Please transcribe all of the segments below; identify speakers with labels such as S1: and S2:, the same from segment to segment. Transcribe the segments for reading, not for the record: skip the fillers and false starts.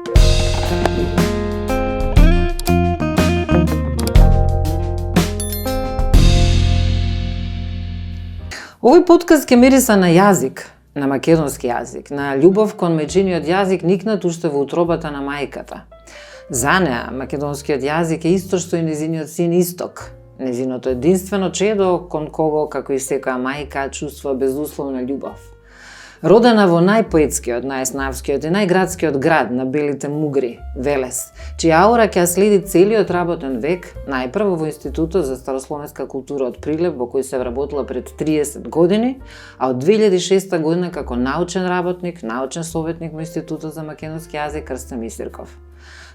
S1: Овој подкаст ќе мириса на јазик, на македонски јазик, на љубов кон мајчиниот јазик никнат уште во утробата на мајката. За неа, македонскиот јазик е исто што и незиниот син Исток, незиното единствено чедо кон кого, како и секоја мајка, чувствува безусловна љубов. Родена во најпоетскиот, најснавскиот и најградскиот град на белите мугри, Велес, чија аура ќе ја следи целиот работен век, најпрво во Институтот за старословенска култура од Прилеп, во кој се вработила пред 30 години, а од 2006 година како научен работник, научен советник во Институтот за македонски јазик Крстен Мисирков.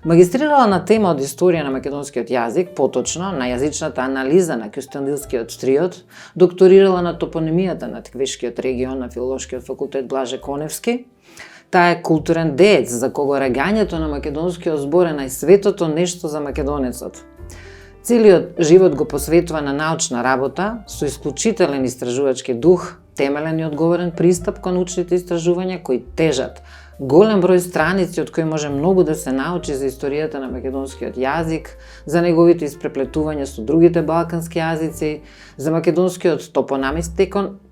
S1: Магистрирала на тема од историја на македонскиот јазик, поточно на јазичната анализа на кюстендилскиот триод, докторирала на топонимијата на Теквешкиот регион на Филолошкиот факултет Блаже Коневски. Таа е културен деец за кого раѓањето на македонскиот збор е најсветото нешто за македонецот. Целиот живот го посветува на научна работа со исклучителен истражувачки дух, темелен и одговорен пристап кон научните истражувања кои тежат голем број страници од кои може многу да се научи за историјата на македонскиот јазик, за неговите испреплетувања со другите балкански јазици, за македонскиот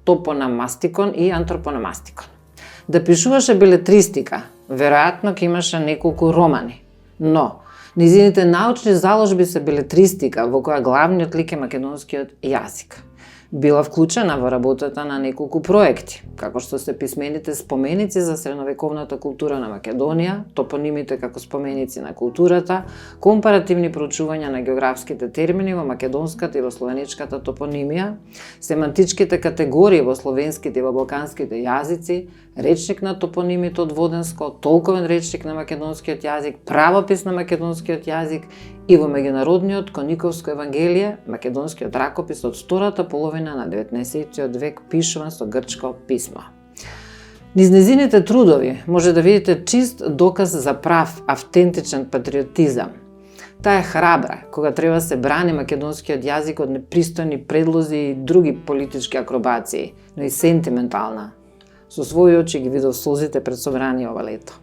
S1: топономастикон и антропономастикон. Да пишуваше белетристика, веројатно ќе имаше неколку романи, но низините научни заложби се белетристика во која главниот лик е македонскиот јазик. Била вклучена во работата на неколку проекти, како што се писмените споменици за средновековната култура на Македонија, топонимите како споменици на културата, компаративни проучувања на географските термини во македонската и во словеничката топонимија, семантичките категории во словенските и во балканските јазици, речник на топонимите од Воденско, толковен речник на македонскиот јазик, правопис на македонскиот јазик и во меѓународниот Кониковско евангелие, македонскиот ракопис од втората половина на 19. век пишуван со грчко писмо. Низ незините трудови може да видите чист доказ за прав, автентичен патриотизам. Таа е храбра кога треба се брани македонскиот јазик од непристојни предлози и други политички акробации, но и сентиментална. Со своји очи ги видов солзите пред собрание ова лето.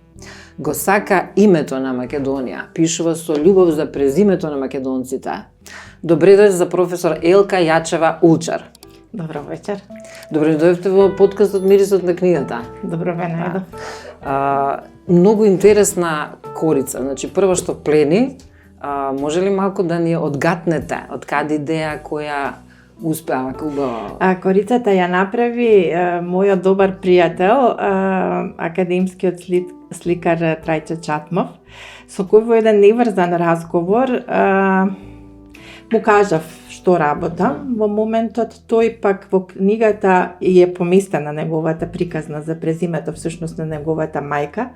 S1: Го сака името на Македонија, пишува со љубов за презимето на македонците. Добре дојде за професор Елка Јачева Улчар.
S2: Добро вечер.
S1: Добре дојдовте во подкастот Мирисот на книгата.
S2: Добро ве најдов.
S1: Многу интересна корица. Значи, прво што плени, може ли малку да ни одгатнете од каде идеја која успеа убаво?
S2: Корицата ја направи мојот добар пријател, академскиот сликар Трајче Чатмов, со кој во еден неврзан разговор му кажав што работам. Во моментот тој пак во книгата е поместена неговата приказна за презимето, всушност на неговата мајка,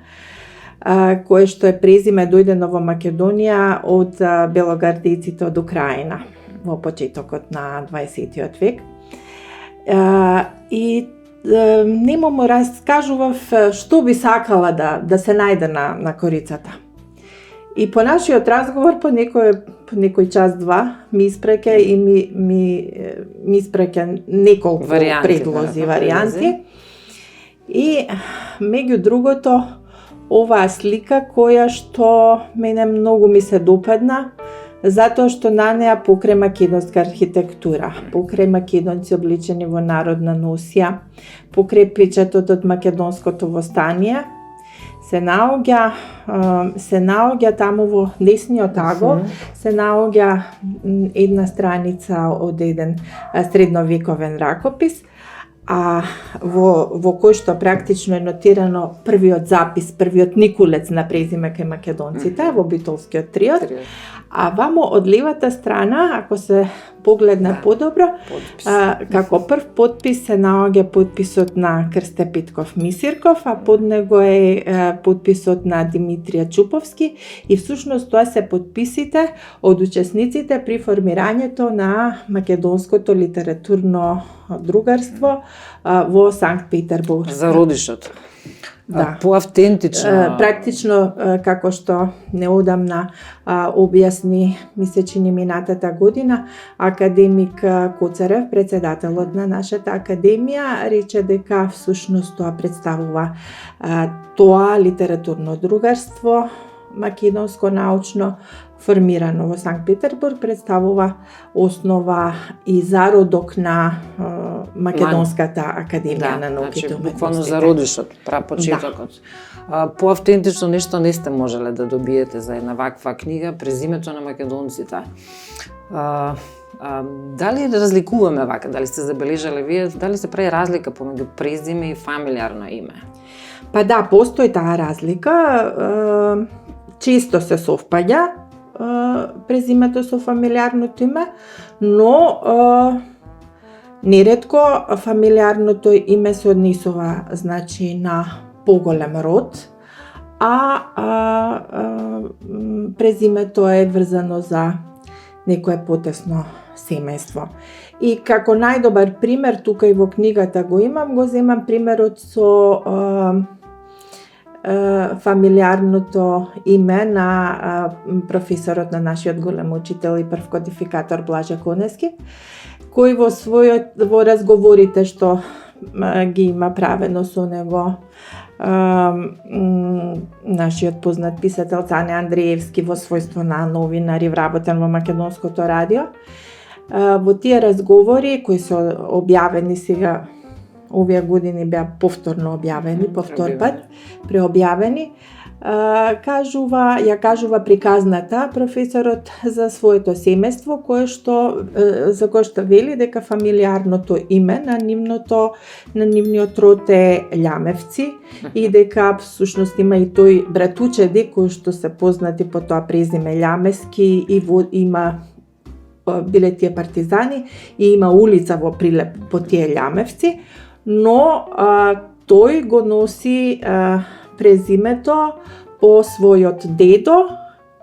S2: кое што е презиме дојдено во Македонија од белогардиците од Украина во почетокот на 20. век. И нему му раскажував што би сакала да се најде на корицата. И по нашиот разговор, по некој час-два, ми испреќа и ми испреќа неколку предлози, варијанти. И меѓу другото, оваа слика која што мене многу ми се допадна, затоа што на неа покрај македонска архитектура, покрај македонци обличени во народна носија, покрај печатот од македонското востание, се наоѓа таму во десниот агол, се наоѓа една страница од еден средновековен ракопис, а во кој што практично е нотирано првиот запис, првиот никулец на презиме кај македонците во битолскиот триод. А вамо од левата страна, ако се погледне подобро, како прв подпис се наоѓа подписот на Крсте Петков Мисирков, а под него е подписот на Димитрија Чуповски и всушност тоа се подписите од учесниците при формирањето на македонското литературно другарство во Санкт Петербург.
S1: Зародишот.
S2: Да.
S1: Поавтентично.
S2: Практично, како што неодамна објасни, ми се чини минатата година, академик Коцарев, председателот на нашата академија, рече дека всушност тоа представува тоа литературно другарство македонско научно формирано во Санкт Петербург, представува основа и зародок на Македонската академија на науките и уметностите.
S1: Буквално зародишот, прапочетокот. Поавтентично нешто не сте можеле да добиете за една ваква книга, презимето на македонците. Дали разликуваме вака, дали сте забележале вие, дали се прави разлика помеѓу презиме и фамилиарно име?
S2: Па да, постои таа разлика. Често се совпаѓа презимето со фамилиарното име, но неретко фамилиарното име се однесува значи на поголем род, презимето е врзано за некое потесно семејство. И како најдобар пример, тука и во книгата го земам примерот со фамилиарното име на професорот на нашиот голем учител и прв кодификатор Блаже Конески, кој во разговорите што ги има правено со него нашиот познат писател Цане Андреевски во својство на новинар и вработен во Македонското радио. Во тие разговори кои се објавени сега овие години, беа повторно објавени, повтор пат преобјавени, кажува приказната професорот за своето семејство, за кое што вели дека фамилиарното име на нивниот род е Љамевци и дека всушност има и тој братучеди кои што се познати по тоа презиме Љамевски и има биле тие партизани и има улица во Прилеп по тие Љамевци, но тој го носи презимето по својот дедо,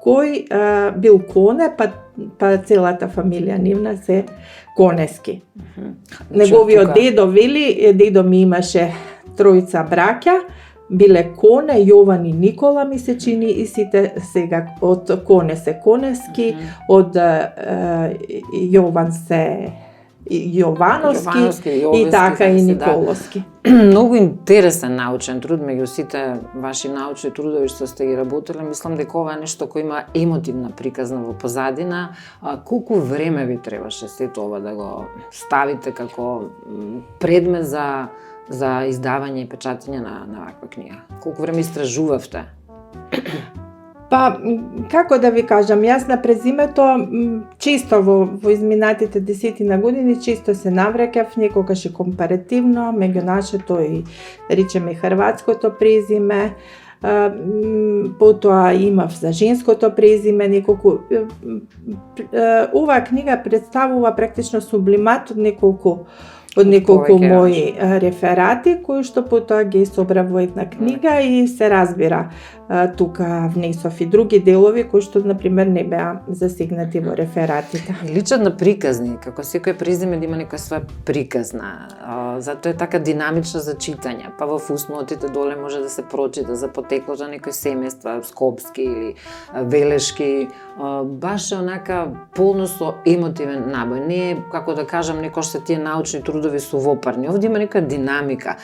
S2: кој бил Коне, па целата фамилија нивна се Конески. Неговиот дедо вели, дедо ми имаше тројца браќа, биле Коне, Јован и Никола ми се чини и сите сега од Коне се Конески, од Јован се Јовановски и така и Николовски.
S1: Многу интересен научен труд меѓу сите ваши научни трудови што сте ги работеле. Мислам дека ова е нешто кој има емотивна приказна во позадина. Колку време ви требаше сето ова да го ставите како предмет за издавање и печатање на ваква книга? Колку време истражувавте?
S2: Па, како да ви кажам, јас на презимето често во изминатите 10 години често се навраќав, некогаш и компаративно меѓу нашето и речеме хрватското презиме, потоа имав за женското презиме неколку. Оваа книга представува практично сублимат од неколку мои реферати, кои што потоа ги собрав во една книга и се разбира тука внесов и други делови кои што, например, не беа засегнати во рефератите.
S1: Личат на приказни, како секој презиме да има некоја своја приказна, затоа е така динамична за читање, па во фуснотите доле може да се прочита за потеклото на некои семејства, скопски или велешки, баш е онака полно со емотивен набој. Не е, како да кажам, некој се тие научни трудови сувопарни. Овде има нека динамика.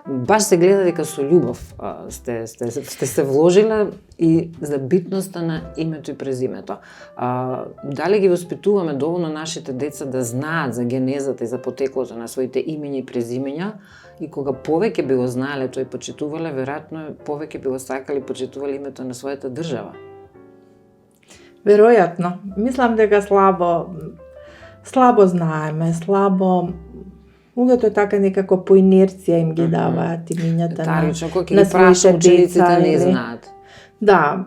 S1: Баш се гледа дека со љубов сте се вложила и за битноста на името и презимето. Дали ги воспитуваме доволно нашите деца да знаат за генезата и за потеклото на своите имиња и презимења, и кога повеќе би го знаеле тој почитувале, веројатно повеќе би го сакали почитувале името на својата држава?
S2: Веројатно. Мислам дека слабо знаеме, луѓето така некако по инерција им ги даваат имињата на своите деца.
S1: Не знаат.
S2: Да,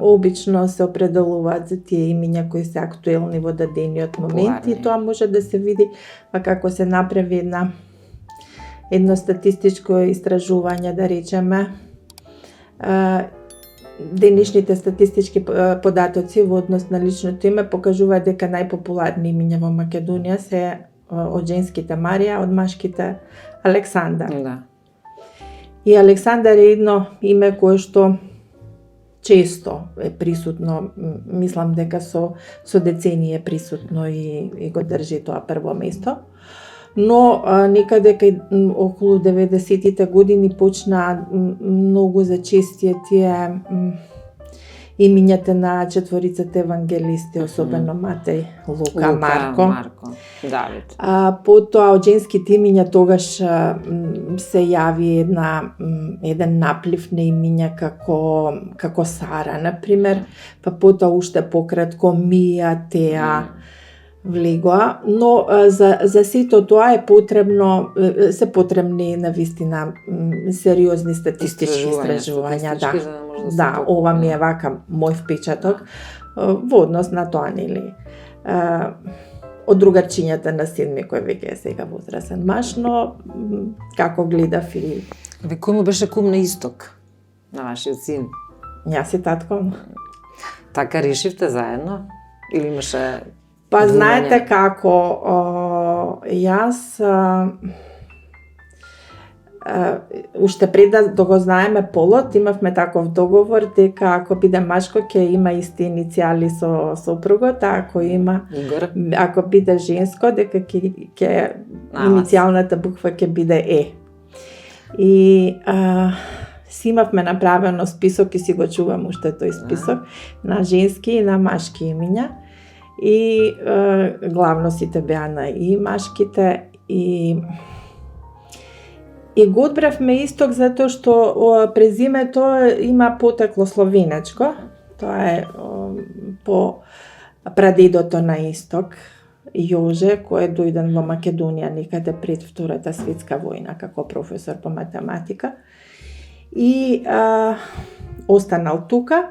S2: обично се определуваат за тие имиња кои се актуелни во дадениот момент и тоа може да се види како се направи едно статистичко истражување, да речеме. Денешните статистички податоци во однос на личното име покажуваат дека најпопуларни имиња во Македонија се од женските Марија, од машките Александар.
S1: Да.
S2: И Александар е едно име кое што често е присутно, мислам дека со децении е присутно и го држи тоа прво место. Но некаде околу 90-тите години почна многу зачестие тие имињата на четворицата евангелисти, особено Матеј, Лука, Марко,
S1: Давид.
S2: Потоа од женските имиња тогаш се јави еден наплив на имиња како Сара, например, па потоа уште пократко Мија, Теа, влегоа, но за сето тоа се потребни навистина сериозни статистички истражувања, да, ова ми е вака мој впечаток во однос на тоа, нели, од другарчињата на син ми кој веќе е сега возрасен маж, но како гледав и...
S1: Кој му беше кум на исток на вашиот син?
S2: Јас и татко.
S1: Така решивте заедно? Или имаше...
S2: Па знаете како, јас уште пред да го знаеме полот, имавме таков договор дека ако биде машко ќе има исти иницијали со сопругот, а ако биде женско дека ќе иницијалната буква ќе биде Е. И си имавме направено список и си го чувам уште тој список на женски и на машки имиња. И главно сите беа на и машките и го одбравме исток затоа што презимето има потекло словенечко. Тоа е по прадедото на исток, Јоже, кој е дојден во Македонија некаде пред Втората светска војна како професор по математика. И останал тука.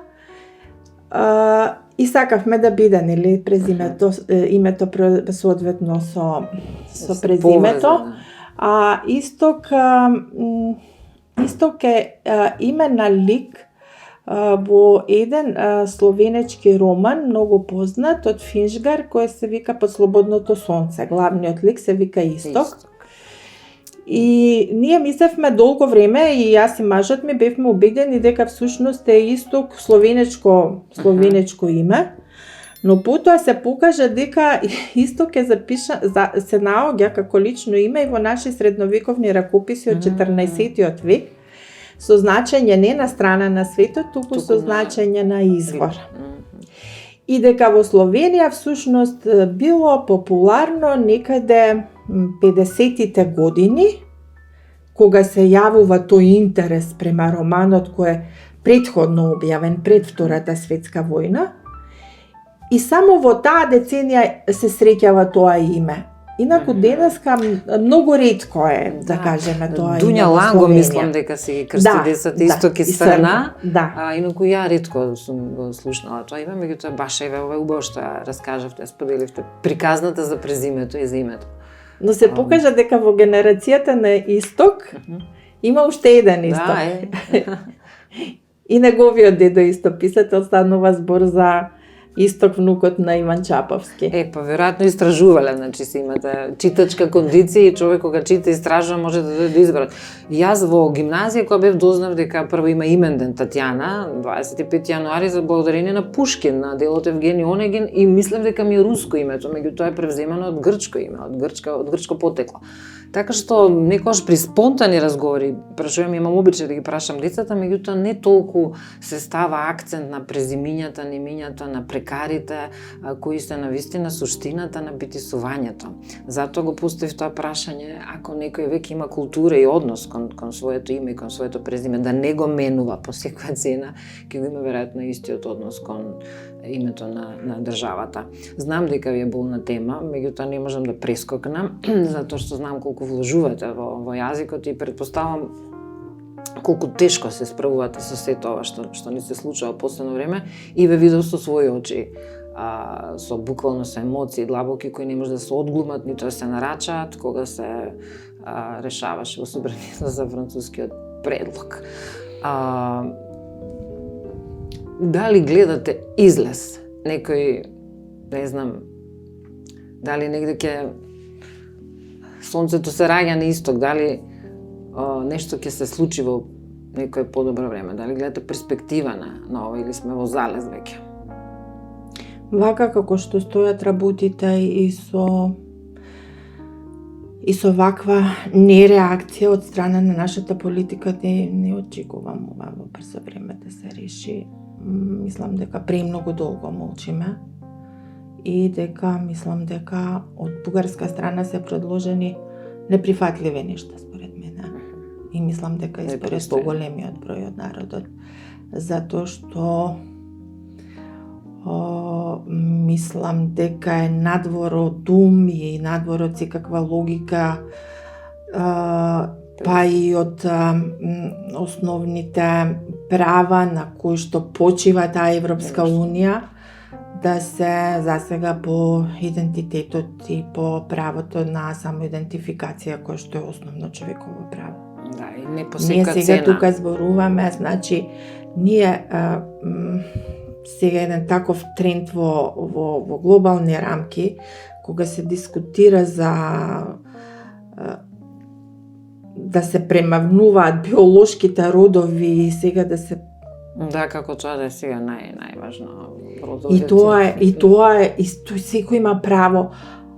S2: И сакавме да биде, нели, презимето, името соодветно со презимето. А Исток е име на лик во еден словенечки роман, многу познат од Финшгар, кој се вика Под слободното сонце. Главниот лик се вика Исток. И ние мислевме долго време, и јас и мажот ми бевме убедени дека всушност е Исток словенечко име, но потоа се покажа дека Исток е се наоѓа како лично име и во наши средновековни ракописи од 14 век, со значење не на страна на светот, туку со значење на извор. И дека во Словенија всушност било популарно некаде 50-тите години, кога се јавува тој интерес према романот кој е претходно објавен пред Втората светска војна, и само во таа деценија се среќава тоа име. Инаку денеска многу ретко е, да кажеме, тоа име.
S1: Дуња Ланго мислам дека си ги крсти децата Исток и Срна, инаку ја ретко сум го слушнала тоа име, меѓутоа баш е убаво што ја раскажавте, споделивте приказната за презимето и за името.
S2: Но се покажа дека во генерацијата на Исток има уште еден Исток. И неговиот дедо исто писател, станува збор за Исток, внукот на Иван Чаповски.
S1: Па веројатно истражувале, значи си имате читачка кондиција и човек кога чита и истражува може да дојде до избор. Јас во гимназија кога бев дознав дека прво има именден Татјана, 25 јануари, за благодарение на Пушкин, на делот Евгени Онегин, и мислев дека ми е руско името, меѓутоа е превземано од грчко име, од грчко потекло. Така што некогаш при спонтани разговори, прашувам, имам обичај да ги прашам децата, меѓутоа не толку се става акцент на презимињата, немињата, на прекарите, кои се навистина суштината на битисувањето. Затоа го поставив тоа прашање, ако некој веќе има култура и однос кон своето име и кон своето презиме, да не го менува по секоја цена, ќе го има веројатно истиот однос кон името на државата. Знам дека ви е болна тема, меѓутоа не можам да прескокнам, затоа што знам колку вложувате во јазикот и предпоставам колку тешко се справувате со сето ова што ни се случува последно време, и ве видов со своји очи, со буквално со емоции длабоки кои не може да се одглумат, ниту да се нарачаат кога се решаваше во собранието за францускиот предлог. Дали гледате излез? Некој, не знам, дали негде ќе сонцето се раѓа на исток, дали нешто ќе се случи во некое подобро време, дали гледате перспектива на ова или сме во залез веќе?
S2: Вака како што стојат работите и со И со ваква нереакција од страна на нашата политика не очекувам ова во брзо време да се реши. Мислам дека премногу долго молчиме и дека мислам дека од бугарска страна се предложени неприфатливи нешта според мене. И мислам дека и според поголемиот број од народот, затоа што мислам дека е надвор од ум и надвор од секаква логика, па и од основните права на кои што почива таа Европска Унија, да се засега по идентитетот и по правото на самоидентификација, кој што е основно човеково право.
S1: Да, и не по
S2: Ние
S1: сека
S2: сега
S1: цена.
S2: тука зборуваме, значи, ние сега еден таков тренд во глобални рамки, кога се дискутира за да се премавнуваат биолошките родови и сега да се
S1: Да, како тоа да е сега најважно.
S2: И тоа е секој има право.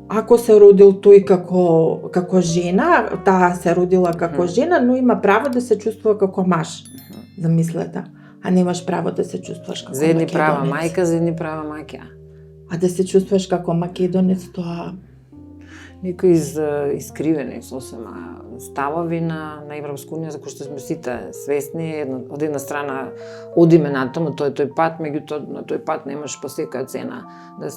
S2: Ако се родил тој како жена, таа се родила како жена, но има право да се чувствува како маж. Замислете. А немаш право да се чувствуваш како
S1: За едни
S2: македонец.
S1: права мајка, за едни права маќа.
S2: А да се чувствуваш како македонец, тоа
S1: Некои искривени сосема ставови на Европска унија за кои што сме сите свесни. Од една страна одиме натаму, тој пат, меѓутоа на тој пат немаш по секоја цена да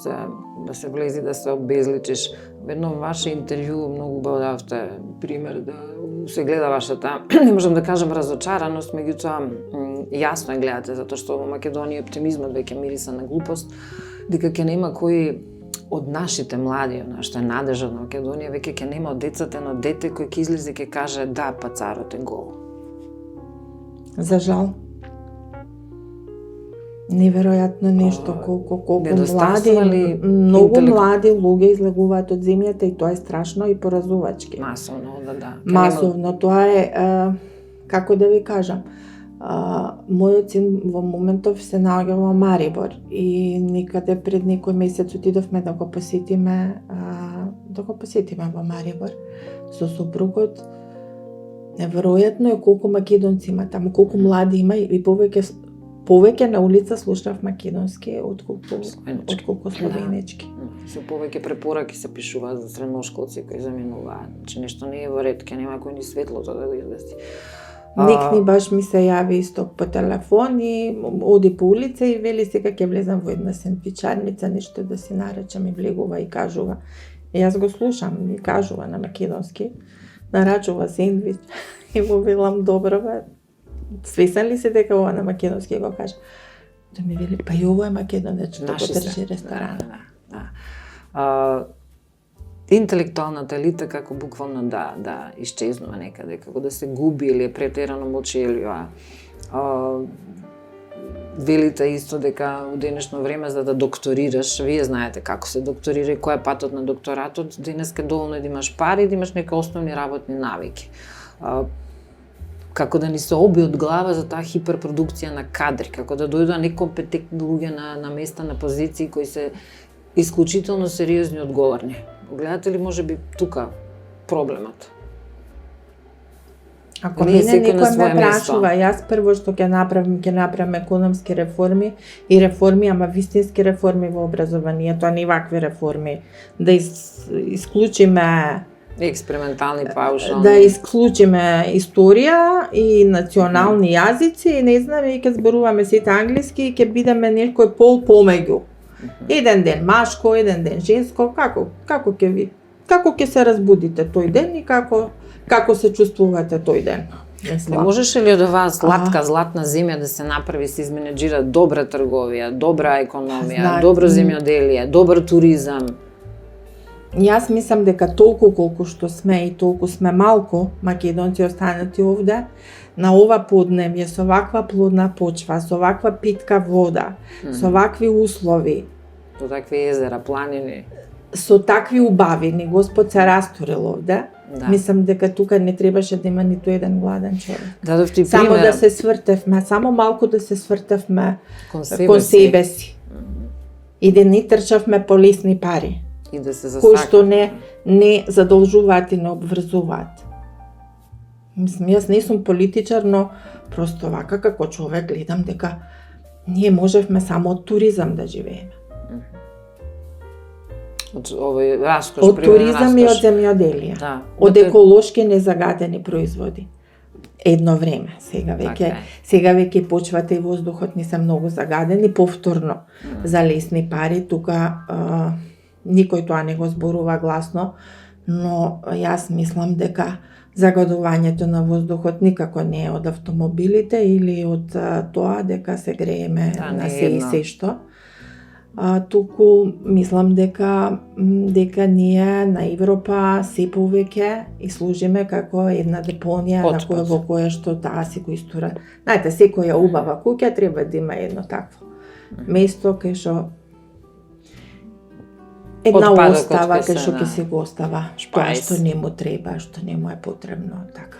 S1: се влези, да се обезличиш. Во едно ваше интервју многу убаво давте пример да се гледа вашата, не можам да кажам разочараност, меѓутоа јасно ја гледате, затоа што во Македонија оптимизмот веќе мириса на глупост, дека ќе нема кој од нашите млади, што е надежа на Македонија, веќе ќе нема од децата едно дете кој ќе излезе и ќе каже да, па царот е гол.
S2: за жал. Неверојатно нешто, колку млади, многу млади луѓе излегуваат од земјата и тоа е страшно и поразувачки.
S1: Масовно, да.
S2: Масовно, тоа е, како да ви кажам, мојот син во моментов се наоѓа во Марибор и некаде пред некој месец отидовме да го посетиме во Марибор со сопругот. Неверојатно е колку македонци има таму, колку млади има и повеќе на улица слушнав македонски отколку словенечки.
S1: Се повеќе препораки се пишуваат за средношколци кои заминуваат. Значи нешто не е во ред, ќе нема кој ни светлото да го излеси.
S2: Некни баш ми се јави исто по телефон и оди по улица и вели сега ќе влезам во една сендвичарница, нешто да си наречам и влегува и кажува. И јас го слушам и кажува на македонски, нарачува сендвич и му велам добро бе. Свесен ли си дека ова на македонски го кажа? Да ми вели па и ова е македонец што го држи ресторан.
S1: Да. Интелектуалната елита како буквално да исчезнува некаде, како да се губи или е претерано мълчалива. Велите исто дека во денешно време за да докторираш, вие знаете како се докторира и кој е патот на докторатот, денеска доволно да имаш пари, да имаш некои основни работни навики. Како да ни се оби од глава за таа хиперпродукција на кадри, како да дојдат некомпетентни луѓе на места, на позиции кои се исклучително сериозни и одговорни. Гледате ли можеби тука проблемот?
S2: Ако мене некој ме прашува, јас прво што ќе направам економски реформи и реформи, ама вистински реформи во образованието, а не вакви реформи. Да исклучиме
S1: експериментални паушални.
S2: Да исклучиме историја и национални јазици и не знам, и ќе зборуваме сите англиски и ќе бидеме некој пол помеѓу. Еден ден машко, еден ден женско, како ќе се разбудите тој ден и како се чувствувате тој ден?
S1: Не можеше ли од оваа сладка, златна земја да се направи, се изменеджира добра трговија, добра економија, добро земјоделие, добар туризам?
S2: Јас мислам дека толку колку што сме и толку сме малку македонци останати овде, на ова поднебје, со ваква плодна почва, со ваква питка вода, со вакви услови,
S1: со такви езера, планини,
S2: со такви убавини, Господ се растурил овде. Да. Мислам дека тука не требаше да има ниту еден гладен човек.
S1: Дадовте пример.
S2: Само да се свртевме, само малку да се свртевме кон себе си. И да не трчавме по лесни пари.
S1: И да се
S2: кои што
S1: засака.
S2: не задолжуваат и не обврзуваат. Мислам, јас не сум политичар, но просто вака како човек гледам дека ние можевме само од туризам да живееме.
S1: Од овој раскош,
S2: Од
S1: природен
S2: туризам и од
S1: раскош.
S2: земјоделие.
S1: Да.
S2: Од еколошки незагадени производи. Едно време, сега веќе почвата и воздухот ни се многу загадени, повторно за лесни пари, тука никој тоа не го зборува гласно, но јас мислам дека загадувањето на воздухот никако не е од автомобилите или од тоа дека се грееме на се и се што. Туку мислам дека ние на Европа се повеќе и служиме како една депонија на која во која што таа си го истура. Знаете, секоја убава куќа треба да има едно такво место кај што една остава кај што ќе се го остава тоа што не му треба, што не му е потребно, така.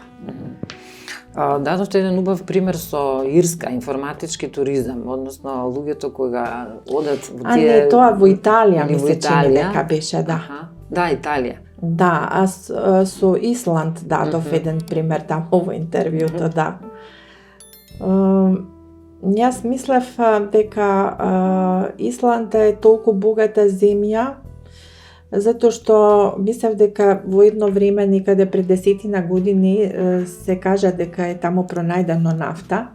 S1: Дадовте еден убав пример со Ирска, информатички туризам, односно луѓето кога одат во тие...
S2: не, тоа во Италија ми се чини дека беше, да.
S1: Да, Италија.
S2: Да, аз со Исланд дадов еден пример таму во интервјуто, да. Јас мислев дека Исланд е толку богата земја, затоа што мислев дека во едно време, некаде пред 10 години, се кажа дека е таму пронајдено нафта,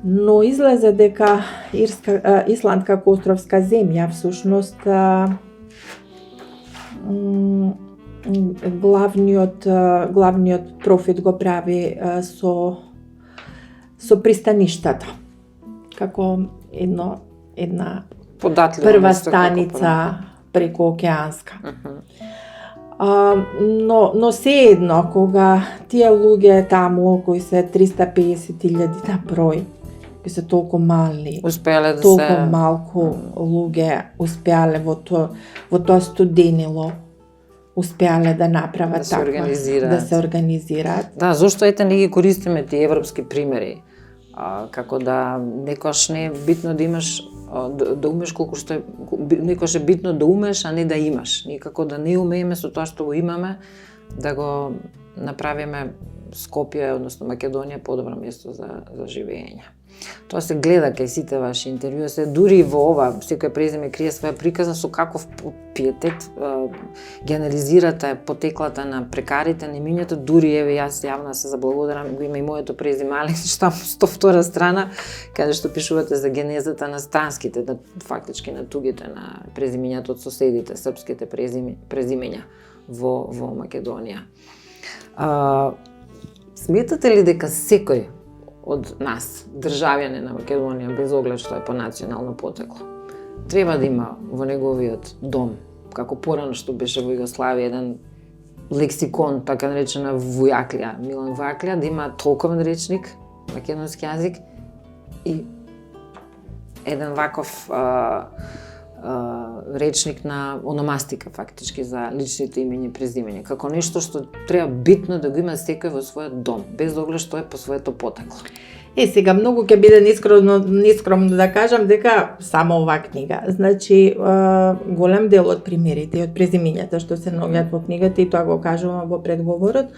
S2: но излезе дека Исланд како островска земја всушност главниот профит го прави со пристаништата, како една прва станица преку океанска. Но се едно, кога тие луѓе таму, кои се 350.000 на број, кои се толку мали, толку малку луѓе успеале во тоа студенило, успеале да направат така, да се организираат.
S1: Да, зошто ете не ги користиме тие европски примери? Како да некош не е битно да имаш да умеш колку што е, некош е битно да умеш, а не да имаш. Никако да не умееме со тоа што го имаме, да го направиме Скопје, односно Македонија, подобро место за живење. Тоа се гледа кај сите ваши интервјуи, се дури во ова, секој презиме крие своја приказна со каков пиетет генерализирате потеклата на прекарите, немињето, дури еве јас јавно се заблагодарам, го има и моето презиме Алекс, таму 102 страна, каде што пишувате за генезата на странските, фактички на тугите на презимењата од соседите, српските презимења во Македонија. Сметате ли дека секој од нас, државјани на Македонија, без оглед што е по национално потекло, треба да има во неговиот дом, како порано што беше во Југославија, еден лексикон, така наречена Вујаклија, Милан Вујаклија, да има толковен речник, македонски јазик, и еден ваков речник на ономастика, фактички, за личните имења и презимења, како нешто што треба битно да го има секој во својот дом, без оглед што е по своето потекло.
S2: Сега многу ќе биде нескромно да кажам дека само оваа книга. Значи, голем дел од примерите и од презимењата што се наоѓаат во книгата, и тоа го кажувам во предговорот,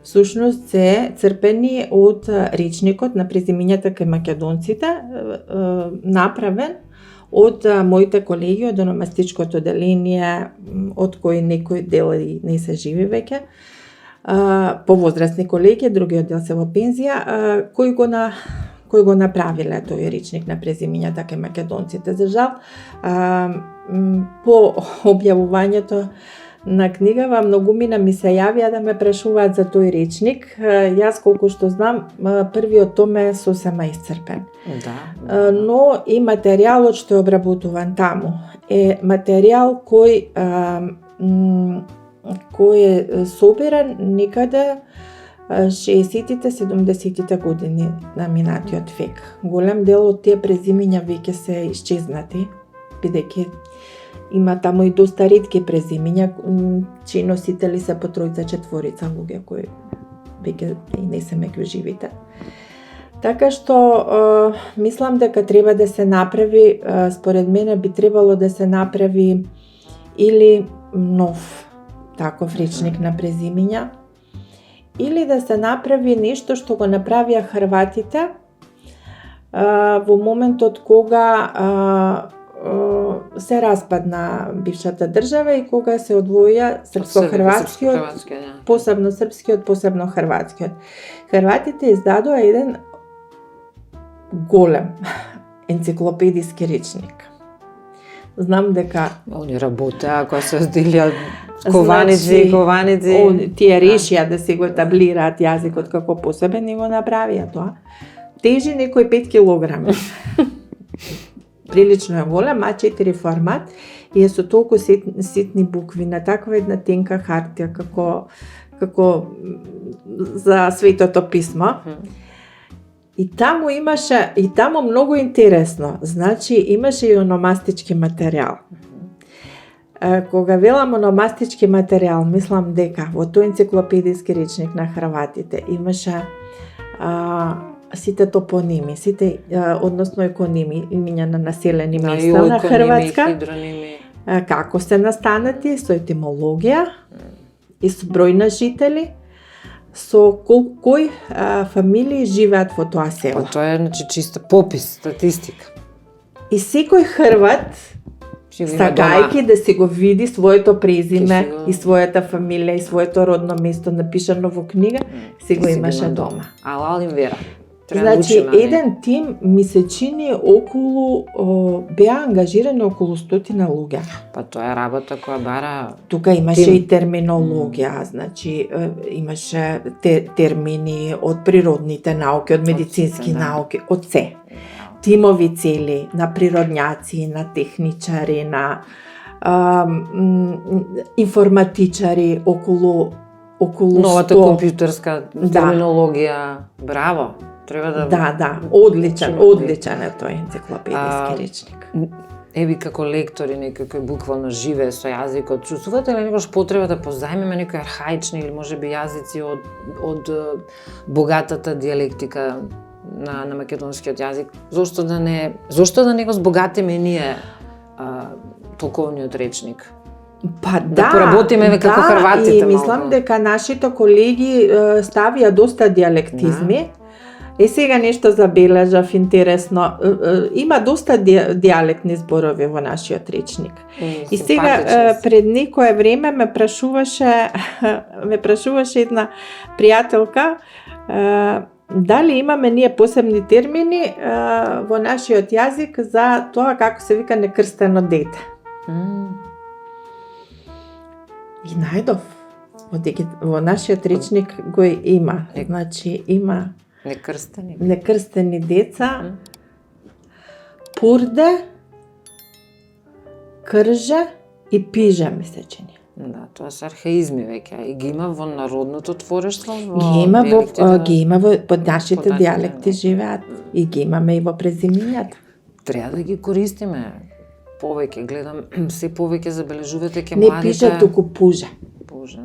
S2: всушност се црпени од речникот на презимењата кај македонците, направен од моите колеги од ономастичкото деление, од кои некои дели не се живи веќе, повозрастни колеги, другиот дел се во пензија, кои го направиле тој речник на презимењата кај македонците. За жал, по објавувањето на книгава, многумина ми се јавија да ме прашуваат за тој речник. Јас, колку што знам, првиот том е сосема исцрпен.
S1: Да.
S2: Но и материјалот што е обработуван таму е материјал кој е собиран некаде 60-тите, 70-тите години на минатиот век. Голем дел од тие презимења веќе се исчезнати, бидејќи има таму и доста ретки презимења, чии носители се по 3-4 луѓе кои веќе не се меѓу живите. Така што мислам дека треба да се направи, според мене би требало да се направи или нов таков речник на презимиња, или да се направи нешто што го направија Хрватите во моментот кога се распадна бившата држава и кога се одвоја српско-хрватскиот, посебно српскиот, посебно хрватскиот. Хрватите издадоа еден голем енциклопедиски речник. Знам дека
S1: они работеа кои се делија кованици.
S2: Тие решија да се го таблираат јазикот како посебен и го направија тоа. Тежи некои 5 килограми. Прилично е голем, А4 формат и е со толку ситни букви на таква една тенка хартија како за Светото писмо. И таму многу интересно, значи имаше и ономастички материјал. Кога велам ономастички материјал, мислам дека во тој енциклопедиски речник на Хрватите имаше сите топоними, сите, односно еконими, имиња на населени места на Хрватска, како се настанати, со етимологија и со број на жители, со кои фамилии живеат во тоа село.
S1: Тоа е чиста попис, статистика.
S2: И секој Хрват, сакајќи да си го види своето презиме и својата фамилија и своето родно место напишано во книга, си го имаше дома.
S1: Алал им вера.
S2: Значи, еден тим ми се чини беа ангажирани околу 100 луѓе.
S1: Па тоа е работа која бара...
S2: Тука имаше и терминологија, значи имаше термини од природните науки, од медицински науки, од се. Тимови цели на природњаци, на техничари, на информатичари околу 100.
S1: Новата компјутерска терминологија, браво. Треба да...
S2: Да, одличен е тој енциклопедиски речник.
S1: Еби како лектори некој буквално живее со јазикот, чувствувате ли некош потреба да позајмеме некои архаични или можеби јазици од богатата дијалектика на македонскиот јазик? Зошто да не го збогатиме ние толковниот речник?
S2: Па
S1: да поработиме како хрватите.
S2: И мислам дека нашите колеги ставија доста дијалектизми. Сега нешто забележав интересно. Има доста дијалектни зборови во нашиот речник. И сега пред некое време ме прашуваше една пријателка дали имаме ние посебни термини во нашиот јазик за тоа како се вика некрстено дете. И најдов во нашиот речник го има. Значи има некрстени деца, пурде, крже и пиже, ми се чини.
S1: Да, тоа се архаизми веќе, и ги има во народното творештво,
S2: ги има во под нашите дијалекти живеат и ги имаме и во презимињата.
S1: Треба да ги користиме повеќе, гледам се повеќе забележувате ке младите.
S2: Не пиже, туку пуже. Пуже,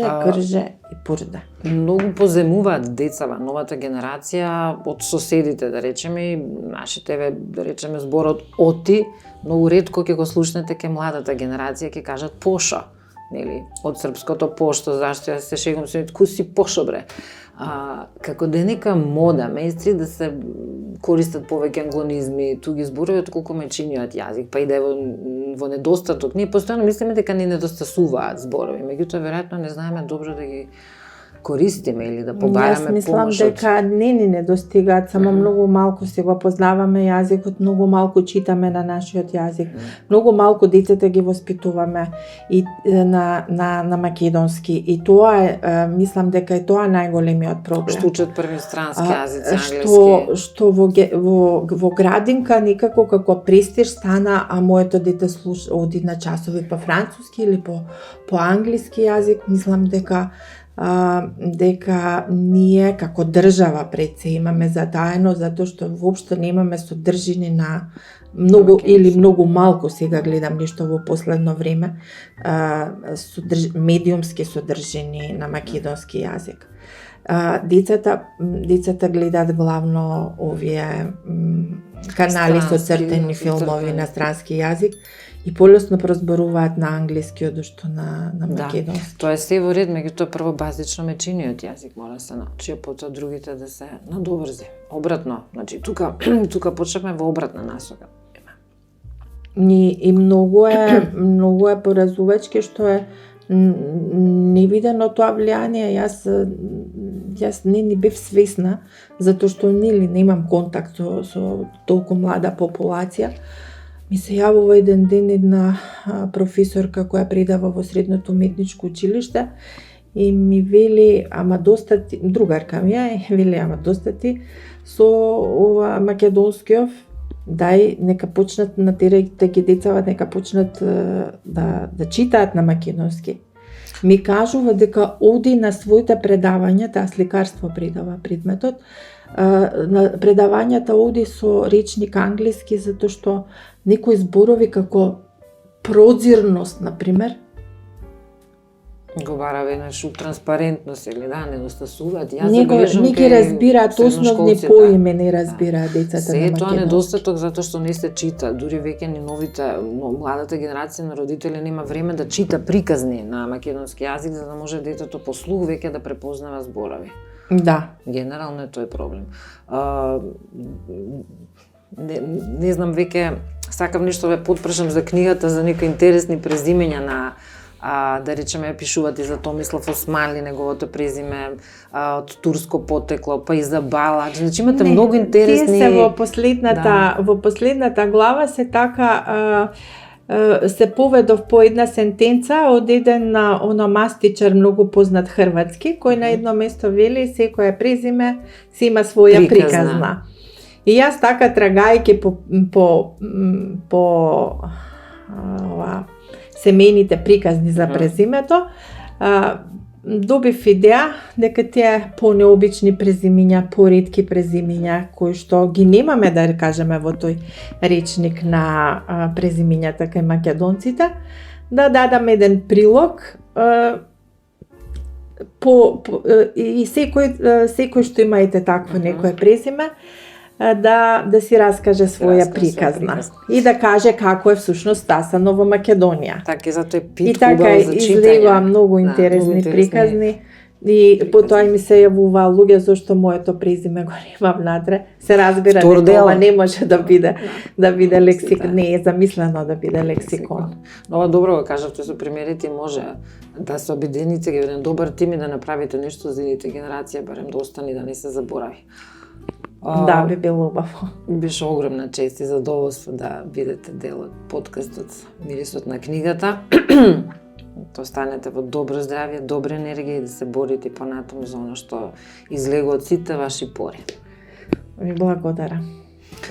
S1: Да.
S2: крже и пурде.
S1: Многу поземуваат децава, новата генерација од соседите, да речеме, и нашите, да речеме, зборот оти, многу ретко ќе го слушнете ке младата генерација, ќе кажат пошо, нели, од српското пошто, зашто ја се шегам со ку си пошо бре. Како да е нека мода, мејстри да се користат повеќе англонизми, туги зборови од колку мечиниот јазик, па и да е во недостаток. Ние постојано мислиме дека ни недостасуваат зборови, меѓутоа веројатно не знаеме добро да ги користиме или да побараме помош.
S2: Јас мислам дека не ни недостигаат, само многу малку се го познаваме јазикот, многу малку читаме на нашиот јазик, многу малку децата ги воспитуваме и на македонски, и тоа е, мислам дека е тоа најголемиот проблем.
S1: Што учат први странски јазици, англиски.
S2: Што во градинка никако како престиж стана, а моето дете оди на часови по француски или по англиски јазик, мислам дека ние како држава пред се имаме затаено, затоа што воопшто немаме содржини на многу или многу малку, сега гледам нешто во последно време, медиумски содржини на македонски јазик. Децата гледаат главно овие канали со цртени филмови на странски јазик и полесно прозборуваат на англиски одошто на македонски.
S1: Тоа е се во ред, меѓутоа прво базично мечениот јазик мора да се научи, а потоа другите да се надоврзи. Обратно, значи тука почнавме во обратна насока.
S2: И многу е поразувачки што е невидено тоа влијание. Јас не бев свесна, затоа што немам контакт со толку млада популација. Ми се јавува еден ден една професорка која предава во средното уметничко училиште и ми вели, ама доста ти, другарка ми е, вели, ама доста ти со ова македонскиот, дај, нека почнат, натерајте ги децава, нека почнат да читаат на македонски. Ми кажува дека оди на своите предавања, таа сликарство предава предметот, на предавањата оди со речник англиски, затоа што некои зборови како прозирност, например,
S1: го бара веднаш транспарентност или недостасуваат.
S2: Не ги разбираат основни поими, не разбираат децата на македонски.
S1: Се тоа недостаток затоа што не се чита, дури веќе ни младата генерација на родители нема време да чита приказни на македонски јазик за да може детето по слух веќе да препознава зборови.
S2: Да.
S1: Генерално е тој проблем. Не знам, веќе сакам нешто ве потпрашам за книгата, за некои интересни презимења на да речеме пишуват и за Томислав Османи, неговото презиме од турско потекло, па и за Бала. Значи имате многу интересни.
S2: Тие се во последната глава се така се поведов по една сентенца од еден ономастичар многу познат хрватски, кој на едно место вели секое презиме си има своја приказна. И јас така трагајќи по семејните приказни за презимето, добив идеја дека тие понеобични презимиња, поретки презимиња, кои што ги немаме, да кажеме, во тој речник на презимињата кај македонците, да дадам еден прилог и секој што има такво некое презиме, да си раскаже своја приказна и да каже како е всушност стасано во Македонија.
S1: Така и затоа е пит
S2: и така излегува многу интересни приказни и потоа ми се јавува луѓе зашто моето презиме го нема внатре. Се разбира дека ова не може да биде лексикон, не е замислено да биде лексикон.
S1: Ова добро го кажавте со примерите, може да се обедините, ги еден добар тим и да направите нешто за идните генерација, барем да остане да не се заборави.
S2: Да, би било убаво.
S1: Беше огромна чест и задоволство да бидете дел од подкастот Мирисот на книгата. Да останете во добро здравје, добра енергија и да се борите понатаму за оно што излегува од сите ваши пори.
S2: Ви благодарам.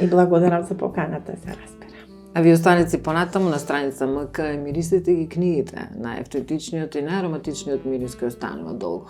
S2: И благодарам за поканата, се разбира.
S1: А ви останете понатаму на страница МК и мирисете ги книгите. Најавтентичниот и најароматичниот мирис кој останува долго.